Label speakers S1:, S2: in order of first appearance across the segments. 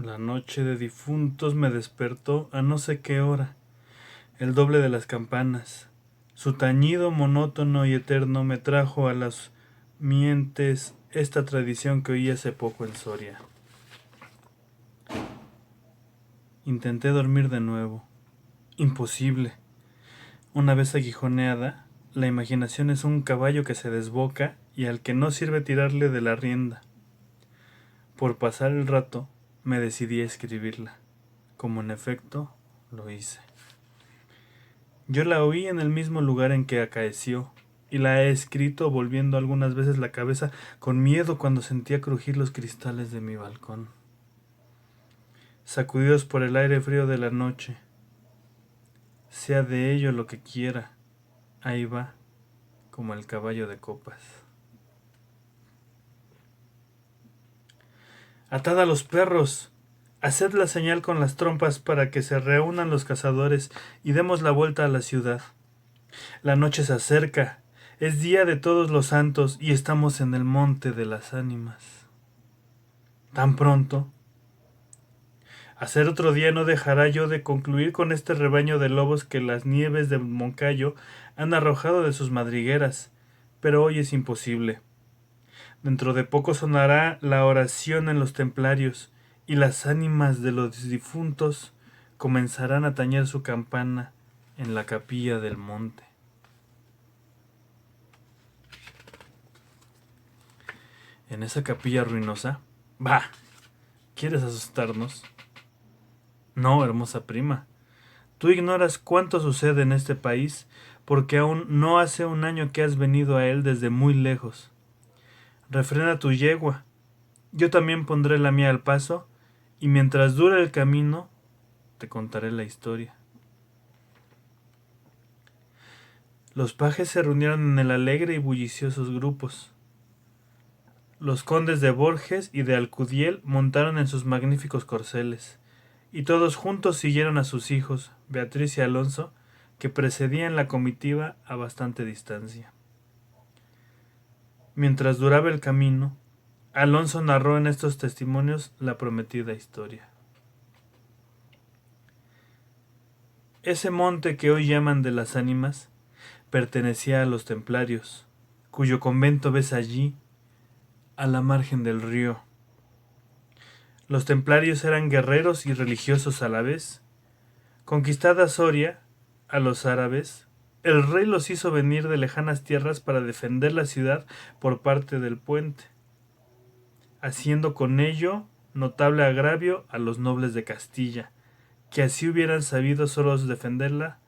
S1: La noche de difuntos me despertó a no sé qué hora, el doble de las campanas. Su tañido monótono y eterno me trajo a las mientes esta tradición que oí hace poco en Soria. Intenté dormir de nuevo. Imposible. Una vez aguijoneada, la imaginación es un caballo que se desboca y al que no sirve tirarle de la rienda. Por pasar el rato, me decidí a escribirla, como en efecto lo hice. Yo la oí en el mismo lugar en que acaeció, y la he escrito volviendo algunas veces la cabeza con miedo cuando sentía crujir los cristales de mi balcón, sacudidos por el aire frío de la noche. Sea de ello lo que quiera, ahí va, como el caballo de copas. ¡Atad a los perros! Haced la señal con las trompas para que se reúnan los cazadores y demos la vuelta a la ciudad. La noche se acerca, es día de todos los santos y estamos en el monte de las ánimas. ¿Tan pronto? Hacer otro día no dejará yo de concluir con este rebaño de lobos que las nieves de Moncayo han arrojado de sus madrigueras, pero hoy es imposible. Dentro de poco sonará la oración en los templarios, y las ánimas de los difuntos comenzarán a tañer su campana en la capilla del monte. ¿En esa capilla ruinosa? ¡Bah! ¿Quieres asustarnos? No, hermosa prima. Tú ignoras cuánto sucede en este país, porque aún no hace un año que has venido a él desde muy lejos. Refrena tu yegua. Yo también pondré la mía al paso, y mientras dure el camino, te contaré la historia. Los pajes se reunieron en el alegre y bulliciosos grupos. Los condes de Borges y de Alcudiel montaron en sus magníficos corceles, y todos juntos siguieron a sus hijos, Beatriz y Alonso, que precedían la comitiva a bastante distancia. Mientras duraba el camino, Alonso narró en estos testimonios la prometida historia. Ese monte que hoy llaman de las ánimas pertenecía a los templarios, cuyo convento ves allí, a la margen del río. Los templarios eran guerreros y religiosos a la vez. Conquistada Soria, a los árabes, el rey los hizo venir de lejanas tierras para defender la ciudad por parte del puente, haciendo con ello notable agravio a los nobles de Castilla, que así hubieran sabido solos defenderla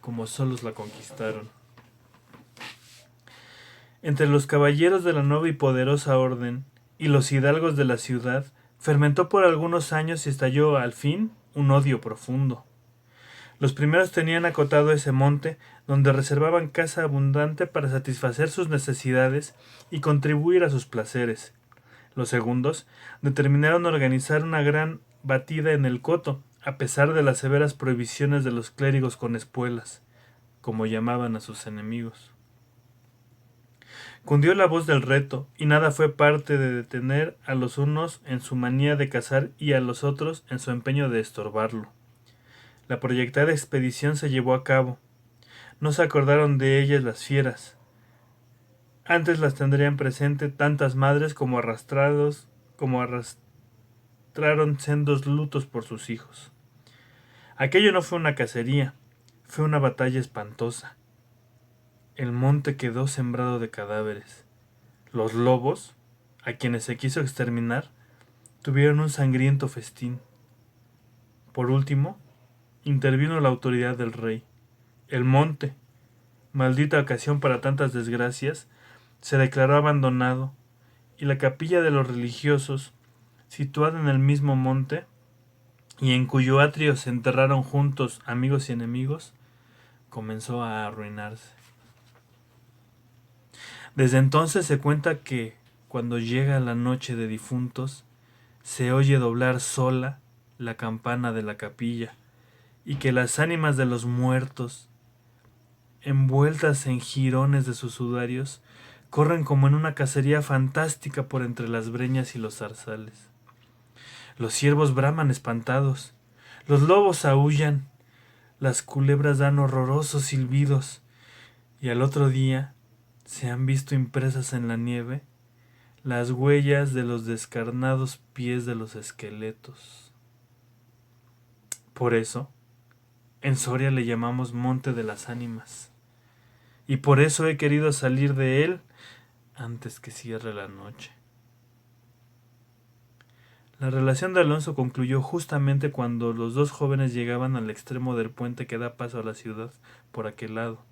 S1: como solos la conquistaron. Entre los caballeros de la nueva y poderosa orden y los hidalgos de la ciudad fermentó por algunos años y estalló al fin un odio profundo. Los primeros tenían acotado ese monte, donde reservaban casa abundante para satisfacer sus necesidades y contribuir a sus placeres. Los segundos determinaron organizar una gran batida en el coto, a pesar de las severas prohibiciones de los clérigos con espuelas, como llamaban a sus enemigos. Cundió la voz del reto, y nada fue parte de detener a los unos en su manía de cazar y a los otros en su empeño de estorbarlo. La proyectada expedición se llevó a cabo. No se acordaron de ellas las fieras. Antes las tendrían presente tantas madres como arrastraron sendos lutos por sus hijos. Aquello no fue una cacería, fue una batalla espantosa. El monte quedó sembrado de cadáveres. Los lobos, a quienes se quiso exterminar, tuvieron un sangriento festín. Por último, intervino la autoridad del rey. El monte, maldita ocasión para tantas desgracias, se declaró abandonado, y la capilla de los religiosos, situada en el mismo monte, y en cuyo atrio se enterraron juntos amigos y enemigos, comenzó a arruinarse. Desde entonces se cuenta que, cuando llega la noche de difuntos, se oye doblar sola la campana de la capilla, y que las ánimas de los muertos, envueltas en jirones de sus sudarios, corren como en una cacería fantástica por entre las breñas y los zarzales. Los ciervos braman espantados, los lobos aúllan, las culebras dan horrorosos silbidos, y al otro día se han visto impresas en la nieve las huellas de los descarnados pies de los esqueletos. Por eso, en Soria le llamamos Monte de las Ánimas, y por eso he querido salir de él antes que cierre la noche. La relación de Alonso concluyó justamente cuando los dos jóvenes llegaban al extremo del puente que da paso a la ciudad por aquel lado.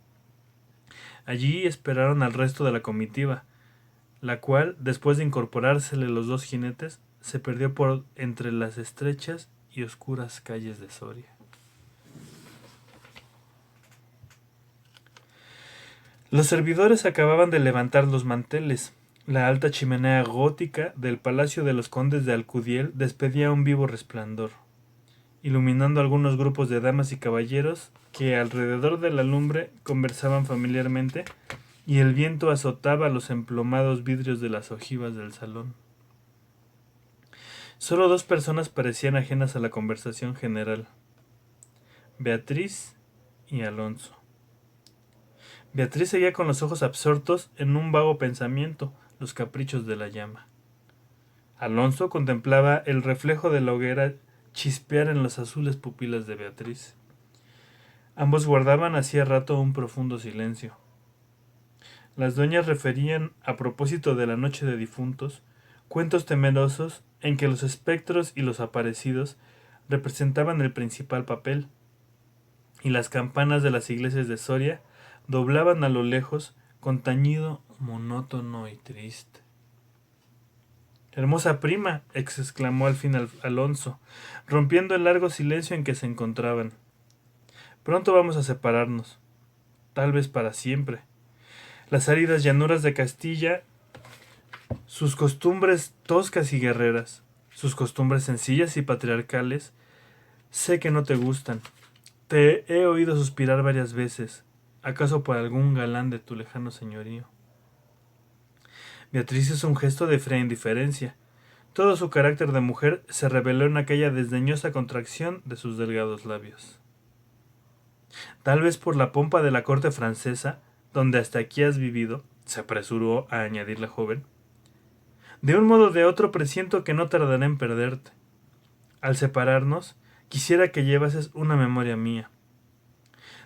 S1: Allí esperaron al resto de la comitiva, la cual, después de incorporársele los dos jinetes, se perdió por entre las estrechas y oscuras calles de Soria. Los servidores acababan de levantar los manteles. La alta chimenea gótica del palacio de los condes de Alcudiel despedía un vivo resplandor, iluminando algunos grupos de damas y caballeros que alrededor de la lumbre conversaban familiarmente, y el viento azotaba los emplomados vidrios de las ojivas del salón. Solo dos personas parecían ajenas a la conversación general: Beatriz y Alonso. Beatriz seguía con los ojos absortos en un vago pensamiento, los caprichos de la llama. Alonso contemplaba el reflejo de la hoguera chispear en las azules pupilas de Beatriz. Ambos guardaban hacía rato un profundo silencio. Las dueñas referían, a propósito de la noche de difuntos, cuentos temerosos en que los espectros y los aparecidos representaban el principal papel, y las campanas de las iglesias de Soria doblaban a lo lejos con tañido monótono y triste. «Hermosa prima», exclamó al fin Alonso, rompiendo el largo silencio en que se encontraban. «Pronto vamos a separarnos, tal vez para siempre. Las áridas llanuras de Castilla, sus costumbres toscas y guerreras, sus costumbres sencillas y patriarcales, sé que no te gustan. Te he oído suspirar varias veces, acaso por algún galán de tu lejano señorío». Beatriz hizo un gesto de fría indiferencia. Todo su carácter de mujer se reveló en aquella desdeñosa contracción de sus delgados labios. «Tal vez por la pompa de la corte francesa, donde hasta aquí has vivido», se apresuró a añadir la joven. «De un modo o de otro presiento que no tardaré en perderte. Al separarnos, quisiera que llevases una memoria mía.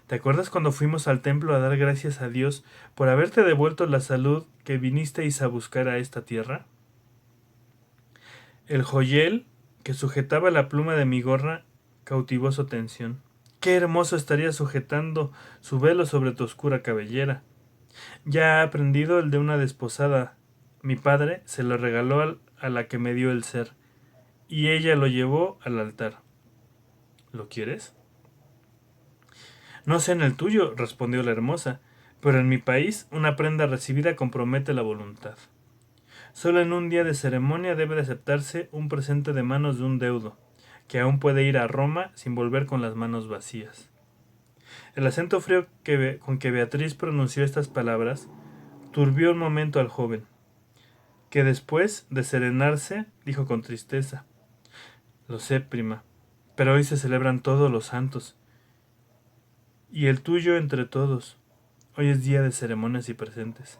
S1: ¿Te acuerdas cuando fuimos al templo a dar gracias a Dios por haberte devuelto la salud que vinisteis a buscar a esta tierra? El joyel que sujetaba la pluma de mi gorra cautivó su atención. Qué hermoso estaría sujetando su velo sobre tu oscura cabellera. Ya ha aprendido el de una desposada. Mi padre se lo regaló a la que me dio el ser, y ella lo llevó al altar. ¿Lo quieres?» «No sé en el tuyo», respondió la hermosa, «pero en mi país una prenda recibida compromete la voluntad. Solo en un día de ceremonia debe de aceptarse un presente de manos de un deudo, que aún puede ir a Roma sin volver con las manos vacías». El acento frío con que Beatriz pronunció estas palabras turbió un momento al joven, que después de serenarse dijo con tristeza: «Lo sé, prima, pero hoy se celebran todos los santos, y el tuyo entre todos. Hoy es día de ceremonias y presentes.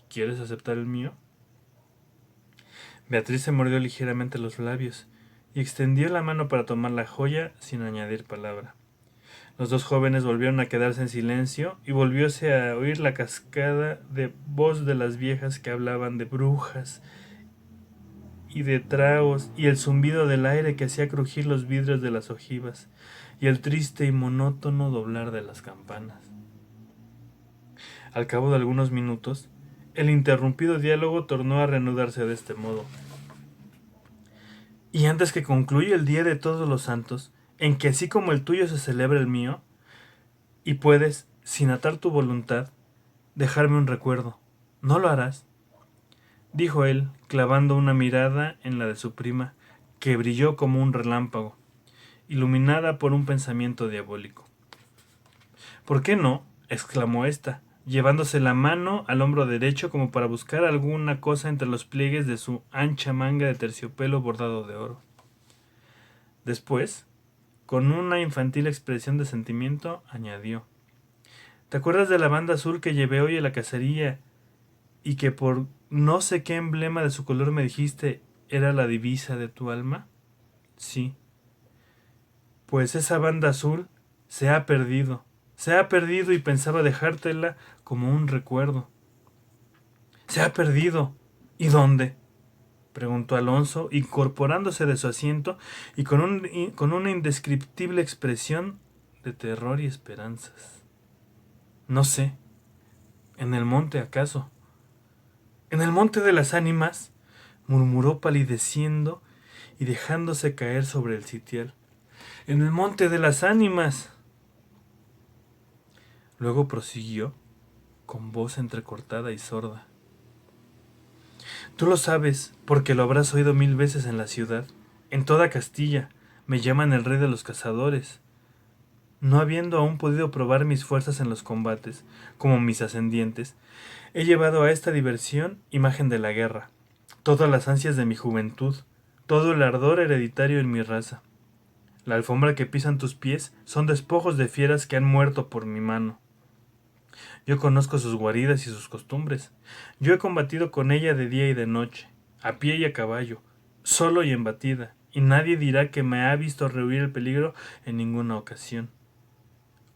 S1: ¿Quieres aceptar el mío?» Beatriz se mordió ligeramente los labios y extendió la mano para tomar la joya sin añadir palabra. Los dos jóvenes volvieron a quedarse en silencio y volvióse a oír la cascada de voz de las viejas que hablaban de brujas y de tragos, y el zumbido del aire que hacía crujir los vidrios de las ojivas, y el triste y monótono doblar de las campanas. Al cabo de algunos minutos, el interrumpido diálogo tornó a reanudarse de este modo: «Y antes que concluya el día de todos los santos, en que así como el tuyo se celebra el mío, y puedes, sin atar tu voluntad, dejarme un recuerdo, ¿no lo harás?», dijo él, clavando una mirada en la de su prima, que brilló como un relámpago, iluminada por un pensamiento diabólico. «¿Por qué no?», exclamó ésta, llevándose la mano al hombro derecho como para buscar alguna cosa entre los pliegues de su ancha manga de terciopelo bordado de oro. Después, con una infantil expresión de sentimiento, añadió: ¿te acuerdas de la banda azul que llevé hoy a la cacería y que por no sé qué emblema de su color me dijiste era la divisa de tu alma? Sí. Pues esa banda azul se ha perdido. Se ha perdido y pensaba dejártela como un recuerdo. Se ha perdido. ¿Y dónde? Preguntó Alonso, incorporándose de su asiento y con una indescriptible expresión de terror y esperanzas. No sé. ¿En el monte acaso? ¿En el monte de las ánimas? Murmuró palideciendo y dejándose caer sobre el sitial. En el monte de las ánimas. Luego prosiguió, con voz entrecortada y sorda. Tú lo sabes, porque lo habrás oído 1000 veces en la ciudad. En toda Castilla me llaman el rey de los cazadores, no habiendo aún podido probar mis fuerzas en los combates, como mis ascendientes. He llevado a esta diversión imagen de la guerra, todas las ansias de mi juventud, todo el ardor hereditario en mi raza. La alfombra que pisan tus pies son despojos de fieras que han muerto por mi mano. Yo conozco sus guaridas y sus costumbres. Yo he combatido con ella de día y de noche, a pie y a caballo, solo y en batida, y nadie dirá que me ha visto rehuir el peligro en ninguna ocasión.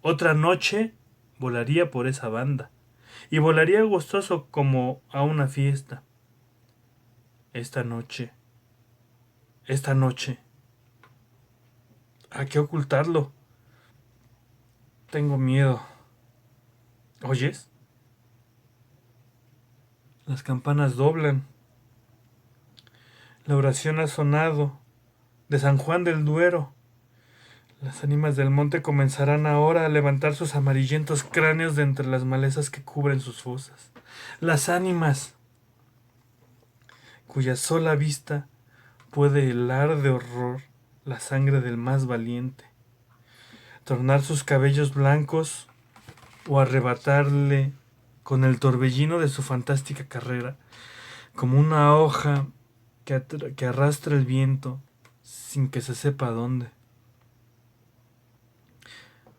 S1: Otra noche volaría por esa banda, y volaría gustoso como a una fiesta. Esta noche, ¿a qué ocultarlo? Tengo miedo. ¿Oyes? Las campanas doblan. La oración ha sonado de San Juan del Duero. Las ánimas del monte comenzarán ahora a levantar sus amarillentos cráneos de entre las malezas que cubren sus fosas. Las ánimas, cuya sola vista puede helar de horror la sangre del más valiente, tornar sus cabellos blancos o arrebatarle con el torbellino de su fantástica carrera, como una hoja que arrastra el viento sin que se sepa dónde.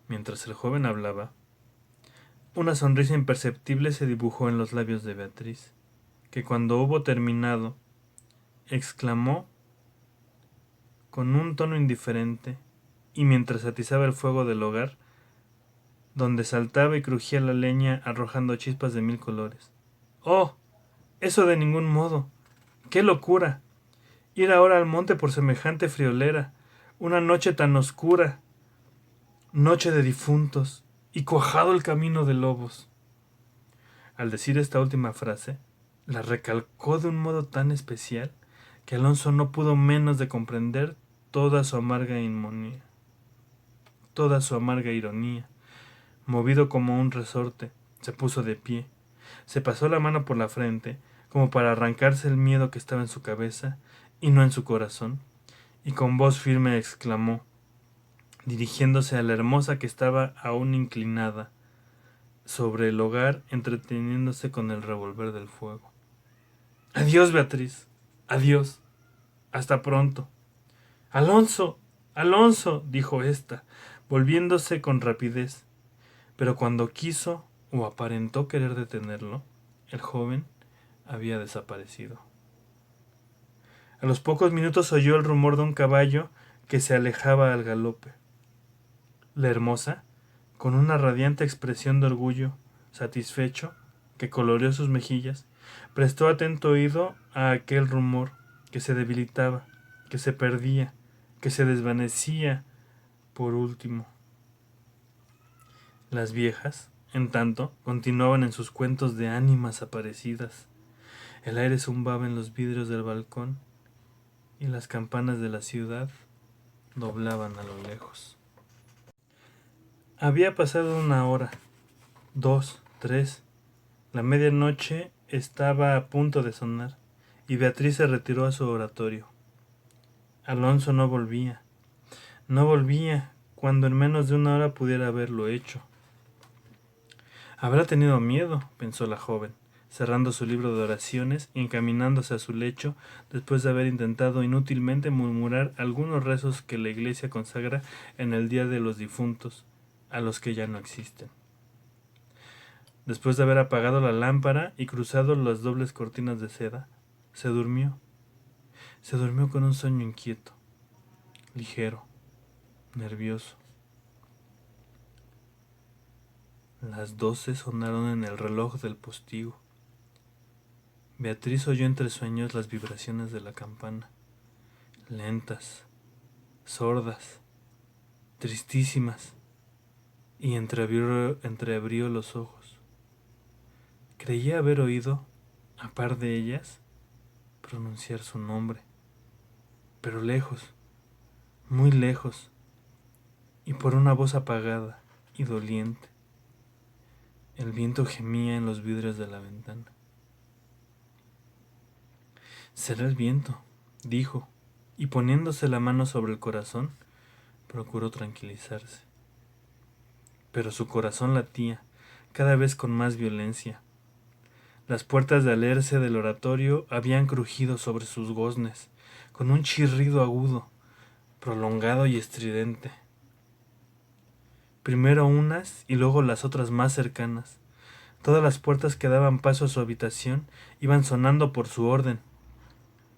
S1: Mientras el joven hablaba, una sonrisa imperceptible se dibujó en los labios de Beatriz, que cuando hubo terminado, exclamó con un tono indiferente, y mientras atizaba el fuego del hogar, donde saltaba y crujía la leña arrojando chispas de 1000 colores: ¡Oh! Eso de ningún modo. ¡Qué locura! Ir ahora al monte por semejante friolera, una noche tan oscura, noche de difuntos, y cuajado el camino de lobos. Al decir esta última frase, la recalcó de un modo tan especial que Alonso no pudo menos de comprender toda su amarga ironía. Movido como un resorte, se puso de pie, se pasó la mano por la frente, como para arrancarse el miedo que estaba en su cabeza y no en su corazón, y con voz firme exclamó, dirigiéndose a la hermosa que estaba aún inclinada sobre el hogar, entreteniéndose con el revolver del fuego: Adiós, Beatriz, adiós, hasta pronto. Alonso, Alonso, dijo ésta, volviéndose con rapidez, pero cuando quiso o aparentó querer detenerlo, el joven había desaparecido. A los pocos minutos oyó el rumor de un caballo que se alejaba al galope. La hermosa, con una radiante expresión de orgullo satisfecho que coloreó sus mejillas, prestó atento oído a aquel rumor que se debilitaba, que se perdía, que se desvanecía por último. Las viejas, en tanto, continuaban en sus cuentos de ánimas aparecidas. El aire zumbaba en los vidrios del balcón y las campanas de la ciudad doblaban a lo lejos. Había pasado 1 hora, 2, 3. La medianoche estaba a punto de sonar y Beatriz se retiró a su oratorio. Alonso no volvía cuando en menos de 1 hora pudiera haberlo hecho. Habrá tenido miedo, pensó la joven. cerrando su libro de oraciones y encaminándose a su lecho después de haber intentado inútilmente murmurar algunos rezos que la iglesia consagra en el Día de los Difuntos, a los que ya no existen. Después de haber apagado la lámpara y cruzado las dobles cortinas de seda, se durmió. Se durmió con un sueño inquieto, ligero, nervioso. Las 12 sonaron en el reloj del postigo. Beatriz oyó entre sueños las vibraciones de la campana, lentas, sordas, tristísimas, y entreabrió los ojos. Creía haber oído, a par de ellas, pronunciar su nombre, pero lejos, muy lejos, y por una voz apagada y doliente. El viento gemía en los vidrios de la ventana. «Será el viento», dijo, y poniéndose la mano sobre el corazón, procuró tranquilizarse. Pero su corazón latía, cada vez con más violencia. Las puertas de alerce del oratorio habían crujido sobre sus goznes, con un chirrido agudo, prolongado y estridente. Primero unas y luego las otras más cercanas. Todas las puertas que daban paso a su habitación iban sonando por su orden,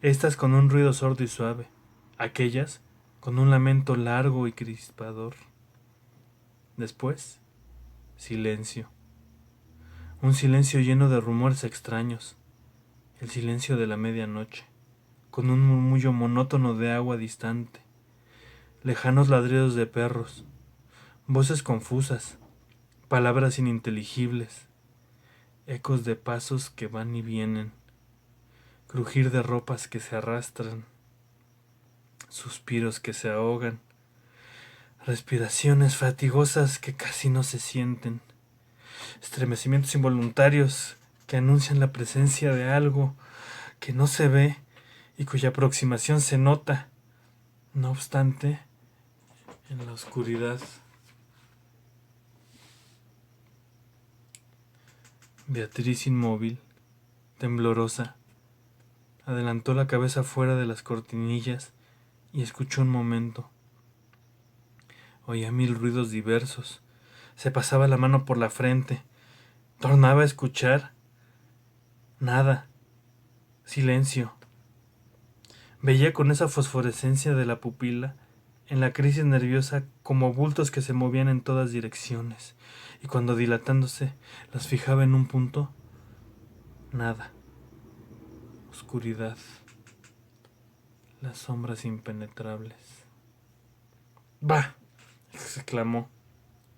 S1: estas con un ruido sordo y suave, aquellas con un lamento largo y crispador. Después, silencio. Un silencio lleno de rumores extraños, el silencio de la medianoche, con un murmullo monótono de agua distante, lejanos ladridos de perros, voces confusas, palabras ininteligibles, ecos de pasos que van y vienen, crujir de ropas que se arrastran, suspiros que se ahogan, respiraciones fatigosas que casi no se sienten, estremecimientos involuntarios que anuncian la presencia de algo que no se ve y cuya aproximación se nota, no obstante, en la oscuridad. Beatriz, inmóvil, temblorosa, adelantó la cabeza fuera de las cortinillas y escuchó un momento. Oía mil ruidos diversos. Se pasaba la mano por la frente. Tornaba a escuchar. Nada. Silencio. Veía con esa fosforescencia de la pupila, en la crisis nerviosa, como bultos que se movían en todas direcciones, y cuando dilatándose las fijaba en un punto, nada. Oscuridad. Las sombras impenetrables. ¡Bah!, exclamó,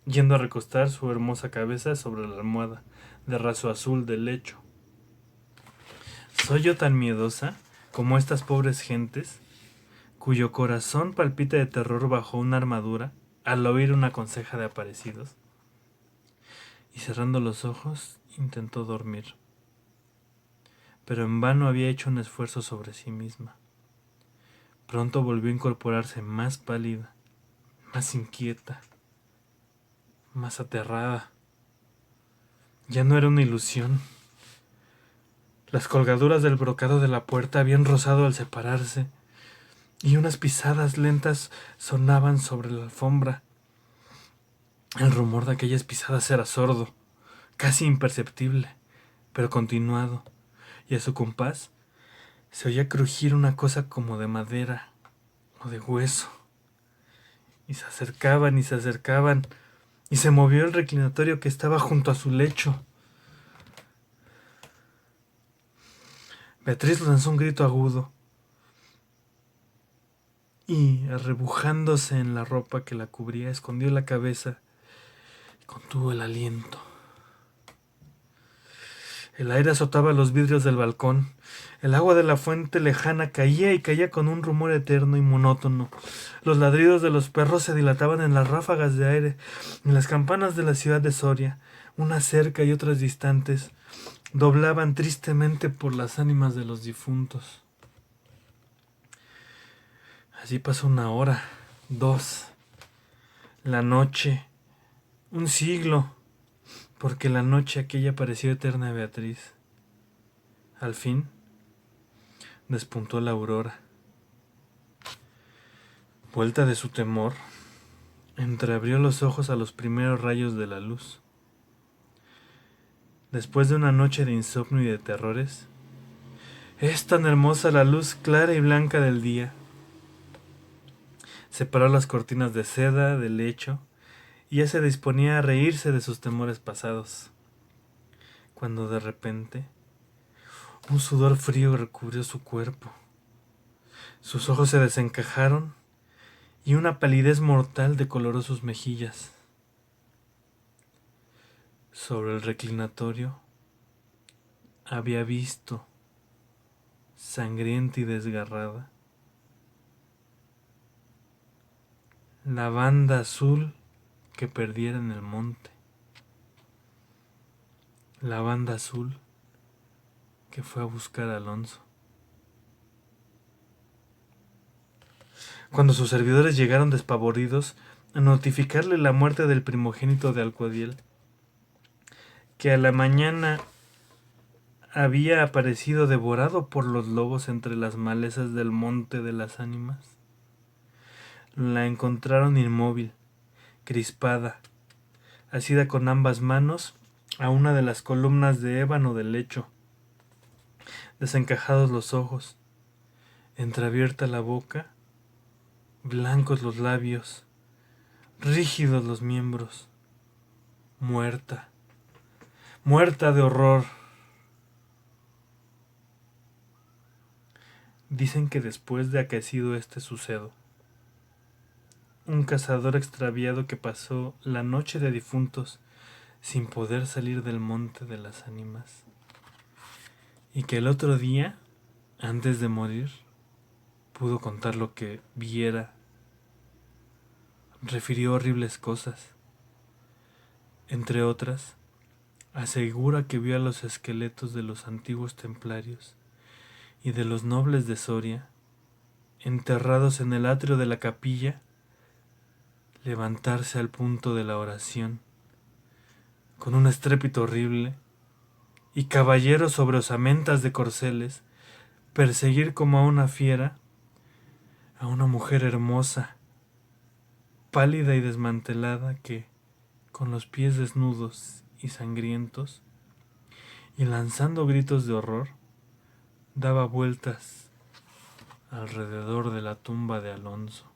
S1: yendo a recostar su hermosa cabeza sobre la almohada de raso azul del lecho. ¿Soy yo tan miedosa como estas pobres gentes, cuyo corazón palpita de terror bajo una armadura al oír una conseja de aparecidos? Y cerrando los ojos, intentó dormir. Pero en vano había hecho un esfuerzo sobre sí misma. Pronto volvió a incorporarse más pálida, más inquieta, más aterrada. Ya no era una ilusión. Las colgaduras del brocado de la puerta habían rozado al separarse, y unas pisadas lentas sonaban sobre la alfombra. El rumor de aquellas pisadas era sordo, casi imperceptible, pero continuado, y a su compás se oía crujir una cosa como de madera o de hueso. Y se acercaban y se acercaban, y se movió el reclinatorio que estaba junto a su lecho. Beatriz lanzó un grito agudo y, arrebujándose en la ropa que la cubría, escondió la cabeza y contuvo el aliento. El aire azotaba los vidrios del balcón. El agua de la fuente lejana caía y caía con un rumor eterno y monótono. Los ladridos de los perros se dilataban en las ráfagas de aire. En las campanas de la ciudad de Soria, unas cerca y otras distantes, doblaban tristemente por las ánimas de los difuntos. Así pasó 1 hora, 2, la noche, 1 siglo, porque la noche aquella pareció eterna a Beatriz. Al fin, despuntó la aurora. Vuelta de su temor, entreabrió los ojos a los primeros rayos de la luz. Después de una noche de insomnio y de terrores, es tan hermosa la luz clara y blanca del día. Separó las cortinas de seda del lecho y ya se disponía a reírse de sus temores pasados, cuando de repente un sudor frío recubrió su cuerpo. Sus ojos se desencajaron y una palidez mortal decoloró sus mejillas. Sobre el reclinatorio había visto, sangrienta y desgarrada, la banda azul que perdiera en el monte. La banda azul que fue a buscar a Alonso. Cuando sus servidores llegaron despavoridos a notificarle la muerte del primogénito de Alcuadiel, que a la mañana había aparecido devorado por los lobos entre las malezas del monte de las ánimas, la encontraron inmóvil, crispada, asida con ambas manos a una de las columnas de ébano del lecho, desencajados los ojos, entreabierta la boca, blancos los labios, rígidos los miembros, muerta, muerta de horror. Dicen que después de acaecido este suceso, un cazador extraviado que pasó la noche de difuntos sin poder salir del monte de las ánimas, y que el otro día, antes de morir, pudo contar lo que viera. Refirió horribles cosas. Entre otras, asegura que vio a los esqueletos de los antiguos templarios y de los nobles de Soria, enterrados en el atrio de la capilla, levantarse al punto de la oración, con un estrépito horrible, y caballeros sobre osamentas de corceles perseguir como a una fiera a una mujer hermosa, pálida y desmantelada que, con los pies desnudos y sangrientos, y lanzando gritos de horror, daba vueltas alrededor de la tumba de Alonso.